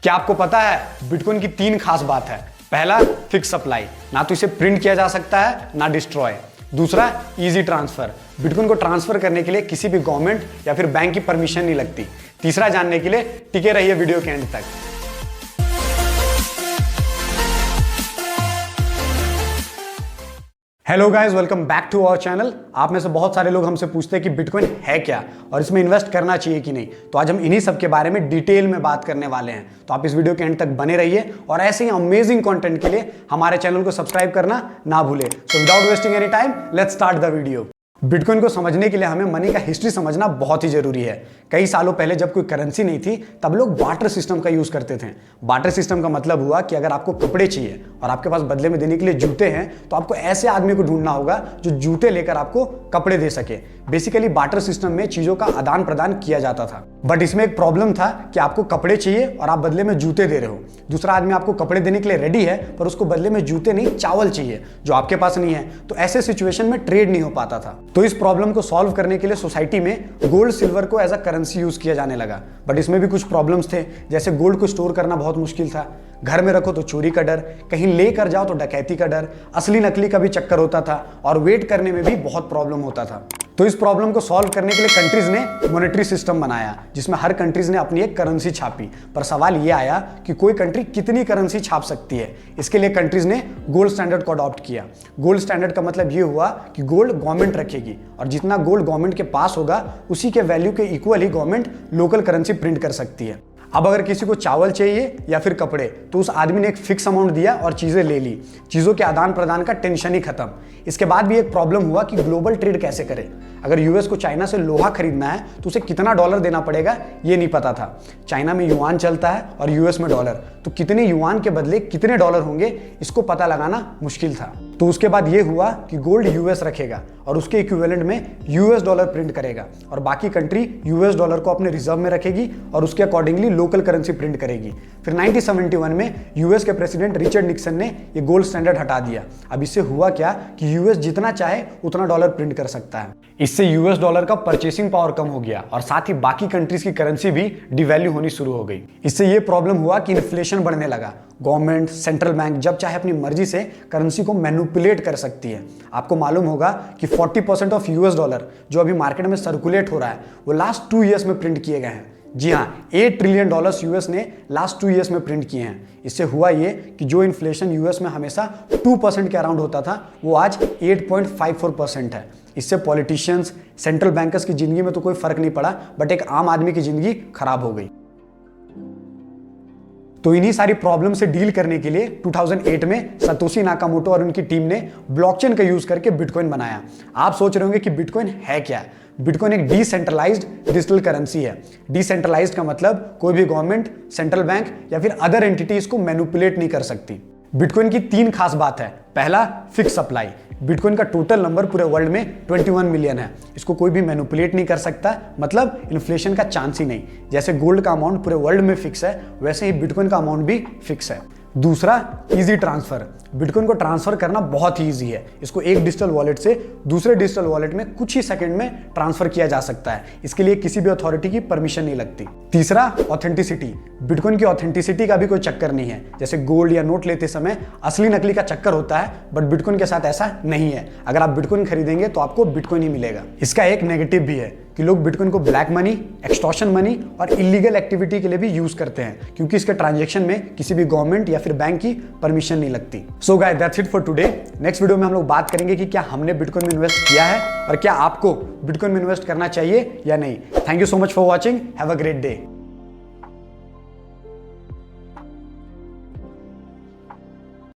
क्या आपको पता है बिटकॉइन की 3 खास बात है। पहला, फिक्स सप्लाई, ना तो इसे प्रिंट किया जा सकता है ना डिस्ट्रॉय। दूसरा, इजी ट्रांसफर, बिटकॉइन को ट्रांसफर करने के लिए किसी भी गवर्नमेंट या फिर बैंक की परमिशन नहीं लगती। तीसरा जानने के लिए टिके रहिए वीडियो के एंड तक। Hello guys, welcome back to our channel. आप में से बहुत सारे लोग हमसे पूछते हैं कि बिटकॉइन है क्या और इसमें इन्वेस्ट करना चाहिए कि नहीं। तो आज हम इन्हीं सब के बारे में डिटेल में बात करने वाले हैं। तो आप इस वीडियो के एंड तक बने रहिए और ऐसे ही अमेजिंग कंटेंट के लिए हमारे चैनल को सब्सक्राइब करना ना भूले। So without wasting any time, let's start the video. Bitcoin को समझने के लिए हमें मनी का हिस्ट्री समझना बहुत ही जरूरी है। कई सालों पहले जब कोई करेंसी नहीं थी तब लोग बार्टर सिस्टम का यूज करते थे। बार्टर सिस्टम का मतलब हुआ कि अगर आपको कपड़े चाहिए और आपके पास बदले में देने के लिए जूते हैं तो आपको ऐसे आदमी को ढूंढना होगा जो जूते लेकर आपको कपड़े दे सके। बेसिकली बार्टर सिस्टम में चीजों का आदान प्रदान किया जाता था। बट इसमें एक प्रॉब्लम था कि आपको कपड़े चाहिए और आप बदले में जूते दे रहे हो। दूसरा आदमी आपको कपड़े देने के लिए रेडी है पर उसको बदले में जूते नहीं, चावल चाहिए जो आपके पास नहीं है। तो ऐसे सिचुएशन में ट्रेड नहीं हो पाता था। तो इस प्रॉब्लम को सॉल्व करने के लिए सोसाइटी में गोल्ड सिल्वर को एज अ करेंसी यूज किया जाने लगा। बट इसमें भी कुछ प्रॉब्लम्स थे, जैसे गोल्ड को स्टोर करना बहुत मुश्किल था, घर में रखो तो चोरी का डर, कहीं लेकर जाओ तो डकैती का डर, असली नकली का भी चक्कर होता था और वेट करने में भी बहुत प्रॉब्लम होता था। तो इस प्रॉब्लम को सॉल्व करने के लिए कंट्रीज ने मॉनेटरी सिस्टम बनाया जिसमें हर कंट्रीज ने अपनी एक करेंसी छापी। पर सवाल यह आया कि कोई कंट्री कितनी करेंसी छाप सकती है। इसके लिए कंट्रीज ने गोल्ड स्टैंडर्ड को अडॉप्ट किया। गोल्ड स्टैंडर्ड का मतलब यह हुआ कि गोल्ड गवर्नमेंट रखेगी और जितना गोल्ड गवर्नमेंट के पास होगा उसी के वैल्यू के इक्वल ही गवर्नमेंट लोकल करेंसी प्रिंट कर सकती है। अब अगर किसी को चावल चाहिए या फिर कपड़े तो उस आदमी ने एक फिक्स अमाउंट दिया और चीजें ले ली। चीजों के आदान प्रदान का टेंशन ही खत्म। इसके बाद भी एक प्रॉब्लम हुआ कि ग्लोबल ट्रेड कैसे करें। अगर यूएस को चाइना से लोहा खरीदना है तो उसे कितना डॉलर देना पड़ेगा ये नहीं पता था। चाइना में युआन चलता है और यूएस में डॉलर, तो कितने युआन के बदले कितने डॉलर होंगे इसको पता लगाना मुश्किल था। तो उसके बाद ये हुआ कि गोल्ड यूएस रखेगा और उसके इक्विवेलेंट में यूएस डॉलर प्रिंट करेगा और बाकी कंट्री यूएस डॉलर को अपने रिजर्व में रखेगी और उसके अकॉर्डिंगली लोकल करेंसी प्रिंट करेगी। फिर 1971 में यूएस के प्रेसिडेंट रिचर्ड निक्सन ने ये गोल्ड स्टैंडर्ड हटा दिया। अब इससे हुआ क्या कि यूएस जितना चाहे उतना डॉलर प्रिंट कर सकता है। इससे यूएस डॉलर का परचेसिंग पावर कम हो गया और साथ ही बाकी कंट्रीज की करेंसी भी डिवैल्यू होनी शुरू हो गई। इससे ये प्रॉब्लम हुआ कि इन्फ्लेशन बढ़ने लगा। गवर्नमेंट, सेंट्रल बैंक जब चाहे अपनी मर्जी से करेंसी को मैनिपुलेट कर सकती है। आपको मालूम होगा कि 40% ऑफ यूएस डॉलर जो अभी मार्केट में सर्कुलेट हो रहा है वो लास्ट 2 ईयर्स में प्रिंट किए गए हैं। जी हाँ, $8 ट्रिलियन यूएस ने लास्ट 2 ईयर्स में प्रिंट किए हैं। इससे हुआ ये कि जो इन्फ्लेशन यूएस में हमेशा 2% के अराउंड होता था वो आज 8.54% है। इससे पॉलिटिशियंस, सेंट्रल बैंकर्स की जिंदगी में तो कोई फर्क नहीं पड़ा बट एक आम आदमी की जिंदगी खराब हो गई। तो इन्हीं सारी प्रॉब्लम से डील करने के लिए 2008 में सतोशी नाकामोटो और उनकी टीम ने ब्लॉकचेन का यूज करके बिटकॉइन बनाया। आप सोच रहे होंगे कि बिटकॉइन है क्या। बिटकॉइन एक डिसेंट्रलाइज्ड डिजिटल करेंसी है। डिसेंट्रलाइज्ड का मतलब कोई भी गवर्नमेंट, सेंट्रल बैंक या फिर अदर एंटिटी इसको मैनिपुलेट नहीं कर सकती। बिटकॉइन की 3 खास बात है। पहला, फिक्स सप्लाई। बिटकॉइन का टोटल नंबर पूरे वर्ल्ड में 21 मिलियन है। इसको कोई भी मैनिपुलेट नहीं कर सकता, मतलब इन्फ्लेशन का चांस ही नहीं। जैसे गोल्ड का अमाउंट पूरे वर्ल्ड में फिक्स है वैसे ही बिटकॉइन का अमाउंट भी फिक्स है। दूसरा, इजी ट्रांसफर। बिटकॉइन को ट्रांसफर करना बहुत ही इजी है। इसको एक डिजिटल वॉलेट से दूसरे डिजिटल वॉलेट में कुछ ही सेकंड में ट्रांसफर किया जा सकता है। इसके लिए किसी भी अथॉरिटी की परमिशन नहीं लगती। तीसरा, ऑथेंटिसिटी। बिटकॉइन की ऑथेंटिसिटी का भी कोई चक्कर नहीं है। जैसे गोल्ड या नोट लेते समय असली नकली का चक्कर होता है बट बिटकॉइन के साथ ऐसा नहीं है। अगर आप बिटकॉइन खरीदेंगे तो आपको बिटकॉइन ही मिलेगा। इसका एक नेगेटिव भी है कि लोग बिटकॉइन को ब्लैक मनी, एक्सटॉर्शन मनी और इलीगल एक्टिविटी के लिए भी यूज करते हैं क्योंकि इसके ट्रांजैक्शन में किसी भी गवर्नमेंट या फिर बैंक की परमिशन नहीं लगती। So guys, that's it for today. Next video में हम लोग बात करेंगे कि क्या हमने बिटकॉइन में इन्वेस्ट किया है और क्या आपको बिटकॉइन में इन्वेस्ट करना चाहिए या नहीं। Thank you so much for watching. Have a great day.